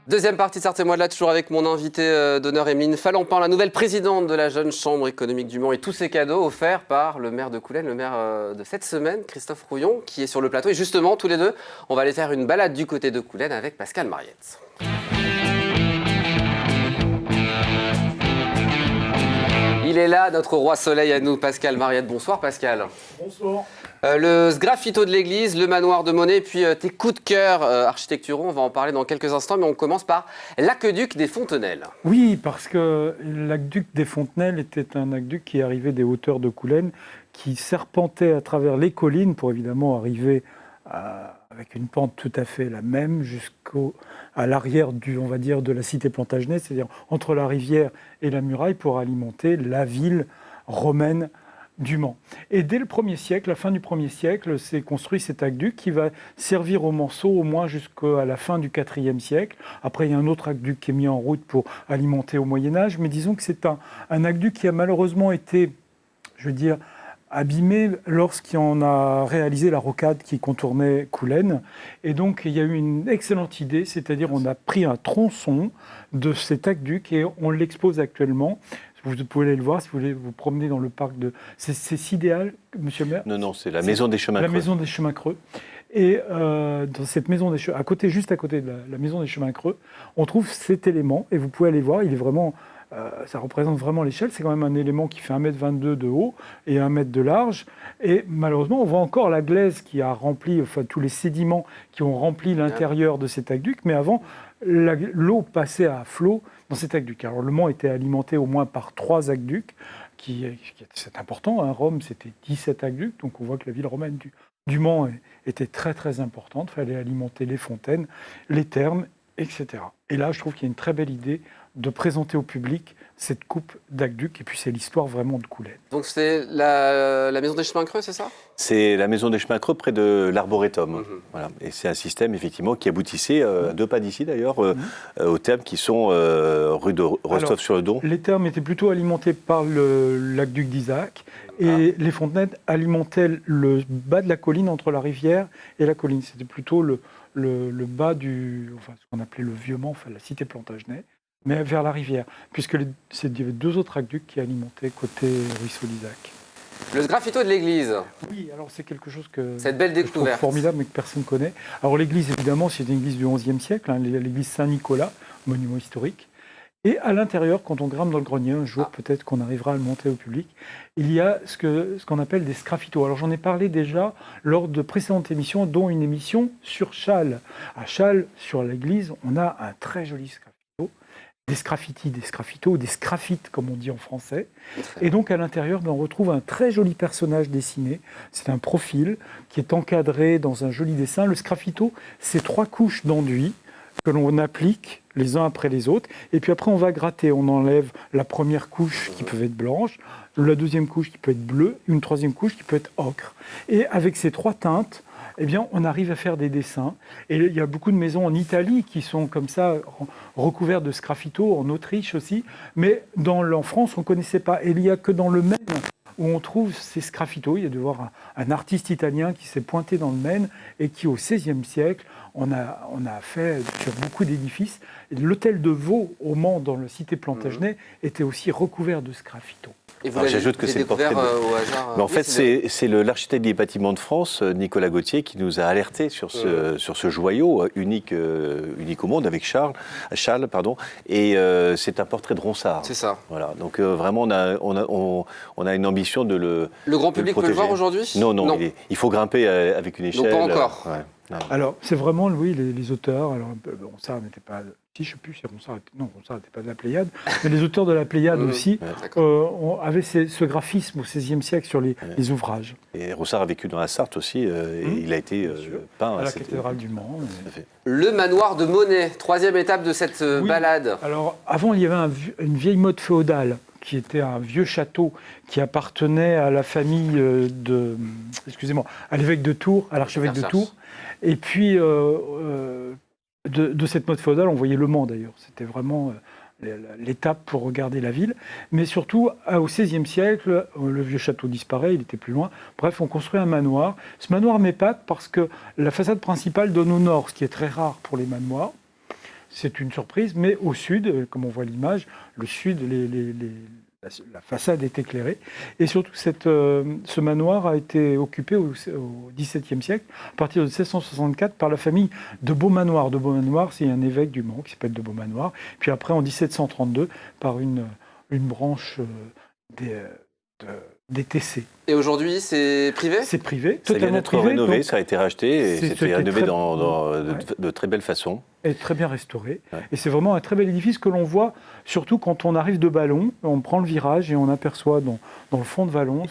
Deuxième partie de Sartez-moi de là, toujours avec mon invité d'honneur Emeline Fallampin, la nouvelle présidente de la jeune chambre économique du Mans, et tous ces cadeaux offerts par le maire de Coulennes, le maire de cette semaine, Christophe Rouillon, qui est sur le plateau. Et justement, tous les deux, on va aller faire une balade du côté de Coulennes avec Pascal Mariette. Il est là, notre roi soleil à nous, Pascal Mariette. Bonsoir Pascal. Bonsoir. Le sgraffito de l'église, le manoir de Monet, puis tes coups de cœur architecturaux, on va en parler dans quelques instants, mais on commence par l'aqueduc des Fontenelles. Oui, parce que l'aqueduc des Fontenelles était un aqueduc qui arrivait des hauteurs de Coulennes, qui serpentait à travers les collines pour évidemment arriver avec une pente tout à fait la même à l'arrière on va dire, de la cité Plantagenet, c'est-à-dire entre la rivière et la muraille pour alimenter la ville romaine du Mans. Et dès le 1er siècle, la fin du 1er siècle, s'est construit cet aqueduc qui va servir aux Manceaux au moins jusqu'à la fin du 4e siècle. Après, il y a un autre aqueduc qui est mis en route pour alimenter au Moyen-Âge, mais disons que c'est un aqueduc qui a malheureusement été, je veux dire, abîmé lorsqu'on a réalisé la rocade qui contournait Coulennes. Et donc, il y a eu une excellente idée, c'est-à-dire on a pris un tronçon de cet aqueduc et on l'expose actuellement. Vous pouvez aller le voir si vous voulez vous promener dans le parc de... C'est Sidéal, monsieur le maire ? Non, c'est la Maison des Chemins Creux. La Maison des Chemins Creux. Et dans cette Maison des Chemins, juste à côté de la Maison des Chemins Creux, on trouve cet élément, et vous pouvez aller voir, il est vraiment... ça représente vraiment l'échelle, c'est quand même un élément qui fait 1,22 m de haut et 1 m de large. Et malheureusement, on voit encore la glaise qui a rempli, enfin tous les sédiments qui ont rempli l'intérieur de cet aqueduc, mais avant, l'eau passait à flot dans cet aqueduc. Alors le Mans était alimenté au moins par 3 aqueducs, c'est important, hein, Rome c'était 17 aqueducs, donc on voit que la ville romaine du Mans était très très importante, il fallait alimenter les fontaines, les thermes, etc. Et là, je trouve qu'il y a une très belle idée de présenter au public cette coupe d'aqueduc, et puis c'est l'histoire vraiment de Coulennes. Donc c'est la Maison des Chemins Creux, c'est ça ? C'est la Maison des Chemins Creux près de l'Arboretum. Voilà. Et c'est un système effectivement qui aboutissait à 2 pas d'ici d'ailleurs, aux thermes qui sont rue de Rostov-sur-le-Don. Les thermes étaient plutôt alimentés par l'aqueduc d'Isaac, et les fontaines alimentaient le bas de la colline entre la rivière et la colline. C'était plutôt le bas ce qu'on appelait le Vieux-Mans, enfin la cité Plantagenet, mais vers la rivière, puisque il y avait 2 autres aqueducs qui alimentaient côté ruisseau d'Isaac. Le sgraffito de l'église. Oui, alors c'est quelque chose que cette belle découverte, je trouve formidable, mais que personne ne connaît. Alors l'église, évidemment, c'est une église du XIe siècle, hein, l'église Saint-Nicolas, monument historique. Et à l'intérieur, quand on grimpe dans le grenier, un jour peut-être qu'on arrivera à le montrer au public, il y a ce qu'on appelle des sgraffitos. Alors j'en ai parlé déjà lors de précédentes émissions, dont une émission sur Châles. À Châles, sur l'église, on a un très joli sgraffito. Des sgraffitis, des sgraffitos, des sgraffites comme on dit en français. Et donc à l'intérieur, on retrouve un très joli personnage dessiné. C'est un profil qui est encadré dans un joli dessin. Le sgraffito, c'est 3 couches d'enduit que l'on applique les uns après les autres. Et puis après, on va gratter. On enlève la première couche qui peut être blanche, la deuxième couche qui peut être bleue, une troisième couche qui peut être ocre. Et avec ces 3 teintes, eh bien, on arrive à faire des dessins. Et il y a beaucoup de maisons en Italie qui sont comme ça, recouvertes de sgraffito, en Autriche aussi. Mais en France, on ne connaissait pas. Et il n'y a que dans le Maine où on trouve ces sgraffitos. Il y a de voir un artiste italien qui s'est pointé dans le Maine et qui, au XVIe siècle, on a fait sur beaucoup d'édifices. L'hôtel de Vaux, au Mans, dans la cité Plantagenet, était aussi recouvert de sgraffitos. Et j'ajoute que c'est le portrait au hasard. Mais en fait, c'est l'architecte des bâtiments de France, Nicolas Gauthier, qui nous a alertés sur ce joyau unique au monde avec Charles. Et c'est un portrait de Ronsard. C'est ça. Voilà. Donc vraiment, on a une ambition de le. Le grand public peut le voir aujourd'hui ? Non. Il faut grimper avec une échelle. Non, pas encore. Non. Alors, c'est vraiment, oui, les auteurs. Alors, Ronsard n'était pas. Si, je ne sais plus si Ronsard n'était pas de la Pléiade, mais les auteurs de la Pléiade aussi avaient ce graphisme au XVIe siècle sur les ouvrages. Et Ronsard a vécu dans la Sarthe aussi, et il a été peint à la cathédrale du Mans. Le manoir de Monet, 3e étape de cette balade. Alors, avant, il y avait une vieille mode féodale qui était un vieux château qui appartenait à la famille à l'évêque de Tours, à l'archevêque de Tours. Et puis, de cette mode féodale, on voyait le Mans d'ailleurs. C'était vraiment l'étape pour regarder la ville. Mais surtout, au XVIe siècle, le vieux château disparaît, il était plus loin. Bref, on construit un manoir. Ce manoir m'épate parce que la façade principale donne au nord, ce qui est très rare pour les manoirs. c'est une surprise, mais au sud, comme on voit l'image, le sud, la façade est éclairée. Et surtout, ce manoir a été occupé au XVIIe siècle, à partir de 1664, par la famille de Beaumanoir. De Beaumanoir, c'est un évêque du Mans qui s'appelle de Beaumanoir. Puis après, en 1732, par une branche des TC. Et aujourd'hui, c'est privé ? C'est privé, Ça vient totalement d'être privé. rénové, donc, ça a été racheté et c'était rénové très- de très belle façon. est très bien restauré. Ouais. Et c'est vraiment un très bel édifice que l'on voit, surtout quand on arrive de Ballon, on prend le virage et on aperçoit dans le fond de Vallon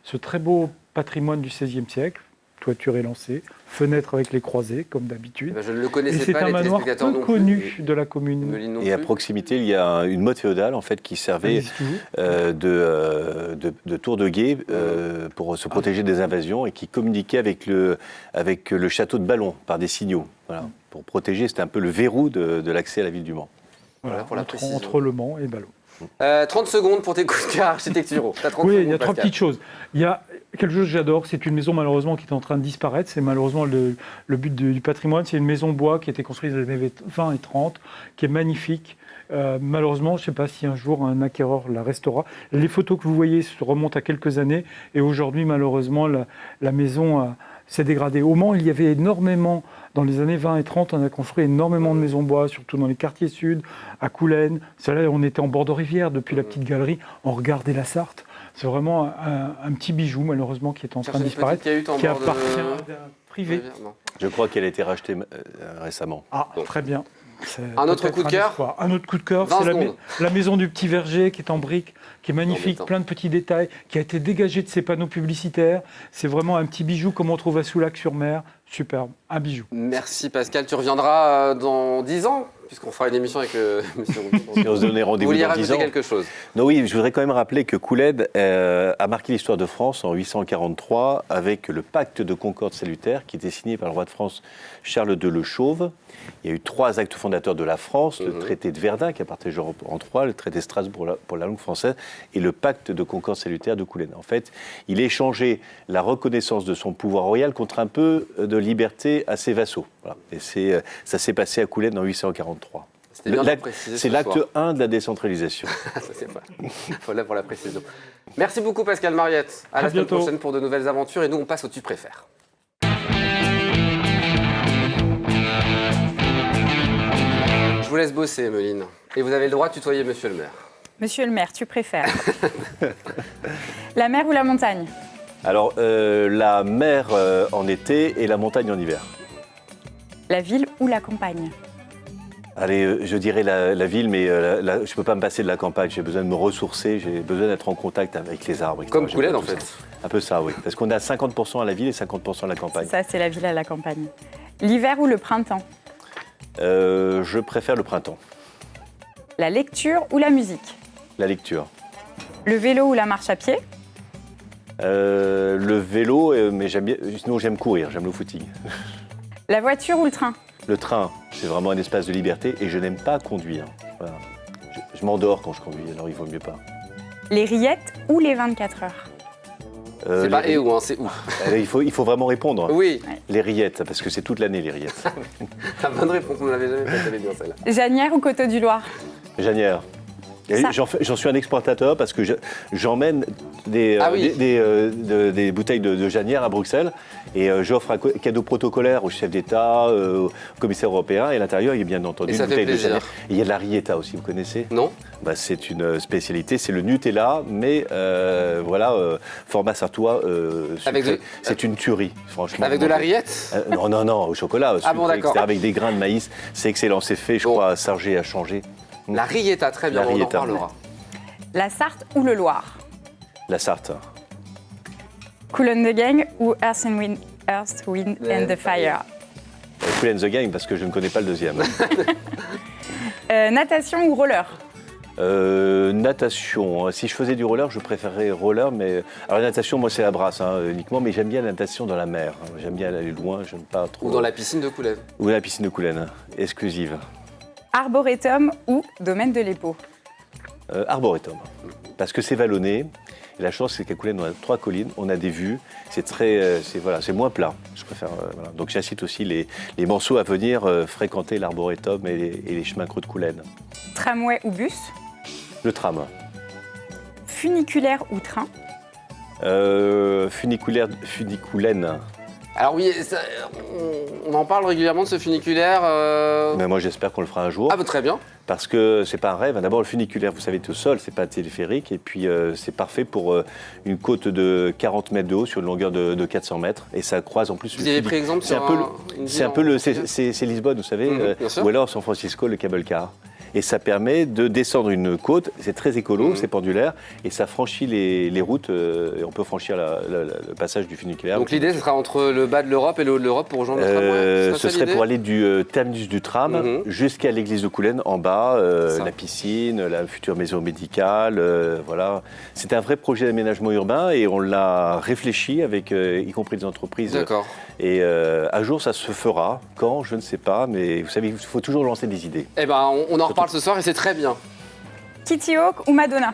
ce très beau patrimoine du XVIe siècle, toiture élancée, fenêtres avec les croisées, comme d'habitude. Je ne le Et connaissais c'est pas, un les manoir téléspectateurs peu non plus. connu de la commune. Meline non Et à plus. proximité, il y a une motte féodale en fait qui Ça servait existe toujours. de tour de guet pour se protéger des invasions et qui communiquait avec le château de Ballon par des signaux. Voilà. Pour protéger, c'était un peu le verrou de l'accès à la ville du Mans. Voilà, pour la précision. entre Le Mans et Ballon. 30 secondes pour tes coups de cœur architecturaux. T'as 30 Oui, secondes, il y a trois Pascal. petites choses. Il y a quelque chose que j'adore, c'est une maison malheureusement qui est en train de disparaître. C'est malheureusement le but du patrimoine. C'est une maison bois qui a été construite dans les années 20 et 30, qui est magnifique. Malheureusement, je ne sais pas si un jour un acquéreur la restaurera. Les photos que vous voyez se remontent à quelques années et aujourd'hui, malheureusement, la maison s'est dégradée. Au Mans, il y avait énormément, dans les années 20 et 30, on a construit énormément de maisons bois, surtout dans les quartiers sud, à Coulennes. Celle-là, on était en bord de rivière, depuis la petite galerie, on regardait la Sarthe. C'est vraiment un petit bijou, malheureusement, qui est en train de Cherche une disparaître, petite cahute en qui bord de- appartient à un privé. Non. Je crois qu'elle a été rachetée récemment. Ah, Bon. très bien. C'est Un autre peut-être coup de cœur espoir. Un autre coup de cœur, 20 c'est secondes. la maison du Petit Verger qui est en briques, qui est magnifique, Embêtant. plein de petits détails, qui a été dégagé de ses panneaux publicitaires. C'est vraiment un petit bijou comme on trouve à Soulac-sur-Mer. Superbe, un bijou. Merci Pascal, tu reviendras dans 10 ans, puisqu'on fera une émission avec Monsieur Rouillon. Et on se donnait Vous rendez-vous vouliez dans 10 rajouter ans. quelque chose ? Non, oui, je voudrais quand même rappeler que Coulennes a marqué l'histoire de France en 843 avec le pacte de Concorde salutaire qui était signé par le roi de France Charles II le Chauve. Il y a eu 3 actes fondateurs de la France, le traité de Verdun qui a partagé en 3, le traité de Strasbourg pour la langue française et le pacte de Concorde salutaire de Coulennes. En fait, il échangeait la reconnaissance de son pouvoir royal contre un peu de liberté à ses vassaux. Voilà. Et ça s'est passé à Coulennes en 843. C'était bien de le préciser C'est ce l'acte soir. 1 de la décentralisation. Ça, c'est pas. Voilà pour la précision. Merci beaucoup Pascal Mariette. À la semaine bientôt. prochaine pour de nouvelles aventures et nous on passe au Tu préfères. Je vous laisse bosser, Emeline. Et vous avez le droit de tutoyer Monsieur le maire. Monsieur le maire, tu préfères la mer ou la montagne? Alors, la mer en été et la montagne en hiver. La ville ou la campagne? Allez, je dirais la ville, mais je ne peux pas me passer de la campagne. J'ai besoin de me ressourcer, j'ai besoin d'être en contact avec les arbres. etc. Comme J'aime Coulennes pas en tout fait. ça. Un peu ça, oui. Parce qu'on a 50% à la ville et 50% à la campagne. Ça, c'est la ville à la campagne. L'hiver ou le printemps? Je préfère le printemps. La lecture ou la musique? La lecture. Le vélo ou la marche à pied? Le vélo, mais j'aime bien. Sinon, j'aime courir, j'aime le footing. La voiture ou le train? Le train, c'est vraiment un espace de liberté et je n'aime pas conduire. Voilà. Je m'endors quand je conduis, alors il vaut mieux pas. Les rillettes ou les 24 heures? C'est pas et où, hein, c'est où. Il faut vraiment répondre. Oui, Les rillettes, parce que c'est toute l'année les rillettes. la bonne réponse, on ne l'avait jamais faite, elle est bien celle-là. Janière ou Coteaux du Loir? Janière. Et Ça. j'en suis un exportateur parce que j'emmène des, Ah oui. des bouteilles de Janière à Bruxelles et j'offre un cadeau protocolaire au chef d'État, au commissaire européen et à l'intérieur il y a bien entendu Et ça une fait bouteille de plaisir. Janière. Et il y a de la Rietta aussi, vous connaissez? Non? C'est une spécialité, c'est le Nutella, mais format sartois sucré. Avec de- C'est une tuerie, franchement. Avec de la rillette? Non, au chocolat, Ah bon, sucré, d'accord. etc., avec des grains de maïs. C'est excellent, c'est fait, je Bon. crois, à Sargé, à Changé. La Rietta, très bien, La on en Rietta. parlera. La Sarthe ou le Loir? La Sarthe. Cool and the Gang ou Earth, Wind and the Fire? Cool and the Gang, parce que je ne connais pas le deuxième. Natation ou roller? Natation. Si je faisais du roller, je préférerais roller, mais... Alors la natation, moi, c'est la brasse, uniquement, mais j'aime bien la natation dans la mer. J'aime bien aller loin, j'aime pas trop... Ou dans la piscine de Coulennes. Ou la piscine de Coulennes, exclusive. Arboretum ou domaine de l'Épau? Arboretum, parce que c'est vallonné, Et la chance, c'est qu'à Coulennes, on a 3 collines, on a des vues, c'est moins plat. Je préfère, voilà. Donc j'incite aussi les Manceaux à venir fréquenter l'arboretum et les chemins creux de Coulennes. Tramway ou bus? Le tram. Funiculaire ou train? Funiculaine. Alors oui, on en parle régulièrement de ce funiculaire. Mais moi, j'espère qu'on le fera un jour. Ah bah très bien. Parce que c'est pas un rêve. D'abord, le funiculaire, vous savez, est au sol, c'est pas un téléphérique. Et puis, c'est parfait pour une côte de 40 mètres de haut sur une longueur de 400 mètres. Et ça croise en plus. Vous avez pris exemple sur c'est Lisbonne, vous savez, bien sûr. ou alors San Francisco, le cable car. Et ça permet de descendre une côte, c'est très écolo, c'est pendulaire, et ça franchit les routes, et on peut franchir le passage du funiculaire. Donc l'idée, ce sera entre le bas de l'Europe et le haut de l'Europe pour rejoindre le tramway. Ce serait pour aller du terminus du tram jusqu'à l'église de Coulennes, en bas, la piscine, la future maison médicale, voilà. C'est un vrai projet d'aménagement urbain, et on l'a réfléchi avec, y compris des entreprises. D'accord. Et un jour, ça se fera. Quand, je ne sais pas, mais vous savez, il faut toujours lancer des idées. Eh ben, on en reparle ce soir et c'est très bien. Kitty Hawk ou Madonna?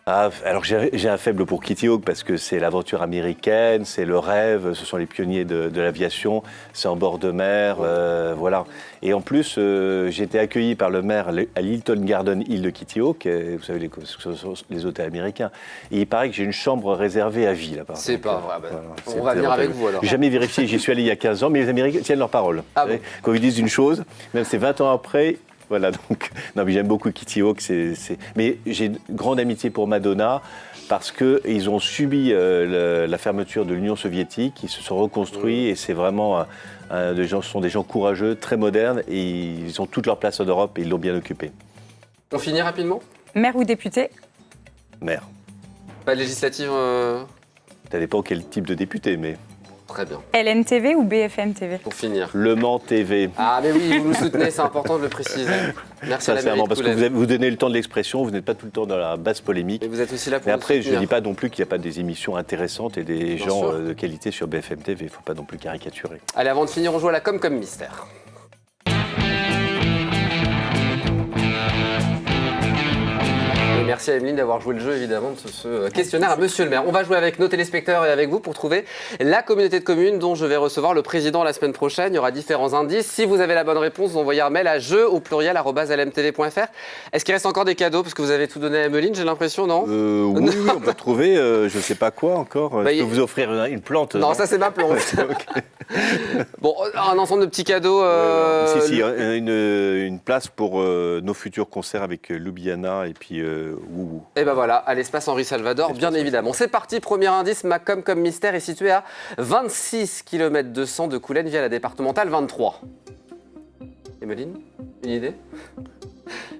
Alors j'ai un faible pour Kitty Hawk parce que c'est l'aventure américaine, c'est le rêve, ce sont les pionniers de l'aviation, c'est en bord de mer, voilà. Et en plus, j'ai été accueilli par le maire à l'Hilton Garden Hill de Kitty Hawk, vous savez, les hôtels américains. Et il paraît que j'ai une chambre réservée à vie là-bas. C'est pas vrai. Voilà, on va venir avec vous alors. J'ai jamais vérifié, j'y suis allé il y a 15 ans, mais les Américains tiennent leur parole. Ah bon. Quand ils disent une chose, même c'est 20 ans après. Voilà, donc, non, mais j'aime beaucoup Kitty Hawk. Mais j'ai une grande amitié pour Madonna parce qu'ils ont subi la fermeture de l'Union soviétique, ils se sont reconstruits et c'est vraiment ce sont des gens courageux, très modernes et ils ont toute leur place en Europe et ils l'ont bien occupée. On finit rapidement? Maire ou député? Maire. Pas de législative Ça dépend quel type de député, mais... Très bien. LNTV ou BFM TV? Pour finir. Le Mans TV. Ah mais oui, vous nous soutenez, c'est important de le préciser. Merci à la mairie Sincèrement, de parce que Coulennes. vous donnez le temps de l'expression, vous n'êtes pas tout le temps dans la basse polémique. Et vous êtes aussi là pour Mais nous après, je ne soutenir. dis pas non plus qu'il n'y a pas des émissions intéressantes et des Bien gens sûr. de qualité sur BFM TV. Il ne faut pas non plus caricaturer. Allez, avant de finir, on joue à la com comme mystère. Et merci à Emeline d'avoir joué le jeu, évidemment, de ce questionnaire à Monsieur le maire. On va jouer avec nos téléspectateurs et avec vous pour trouver la communauté de communes dont je vais recevoir le président la semaine prochaine. Il y aura différents indices. Si vous avez la bonne réponse, vous envoyez un mail à jeu@lmtv.fr. Est-ce qu'il reste encore des cadeaux? Parce que vous avez tout donné à Emeline, j'ai l'imprespression, non? Oui, on peut trouver, je ne sais pas quoi encore. Bah, Je peux vous offrir une plante. Non, ça c'est ma plante. Bon, un ensemble de petits cadeaux. Si, une place pour nos futurs concerts avec Ljubljana et puis Woubou. Et ben voilà, à l'espace Henri Salvador, bien évidemment. C'est parti, premier indice, ma com comme mystère est située à 26 km 200 de Coulennes via la départementale 23. Emeline, une idée?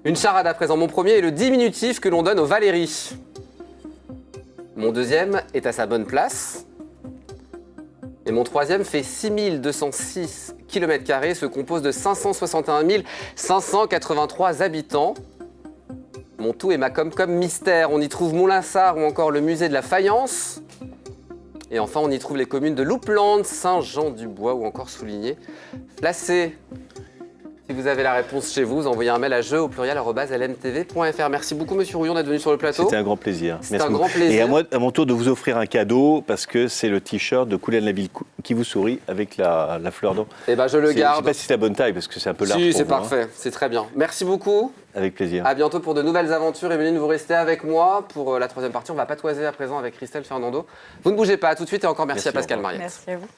Une charade à présent. Mon premier est le diminutif que l'on donne aux Valéries. Mon deuxième est à sa bonne place. Et mon troisième fait 6206 km², se compose de 561 583 habitants. Mon tout est ma com comme mystère. On y trouve Montlinsart ou encore le musée de la faïence. Et enfin, on y trouve les communes de Louplande, Saint-Jean-du-Bois ou encore Souligné. Placé. Si vous avez la réponse chez vous, envoyez un mail à jeu@lmtv.fr. Merci beaucoup, Monsieur Rouillon, d'être venu sur le plateau. C'était un grand plaisir. C'était Merci un beaucoup. grand plaisir. Et à mon tour de vous offrir un cadeau, parce que c'est le t-shirt de Coulennes la ville qui vous sourit avec la fleur d'or. Eh ben, je le Je ne sais garde. pas si c'est la bonne taille, parce que c'est un peu large Si, pour c'est vous, hein. parfait. C'est très bien. Merci beaucoup. Avec plaisir. À bientôt pour de nouvelles aventures. Emeline, vous restez avec moi pour la troisième partie. On va patoiser à présent avec Christelle Fernando. Vous ne bougez pas. À tout de suite et encore merci à Merci, Pascal au revoir. Mariette. Merci à vous.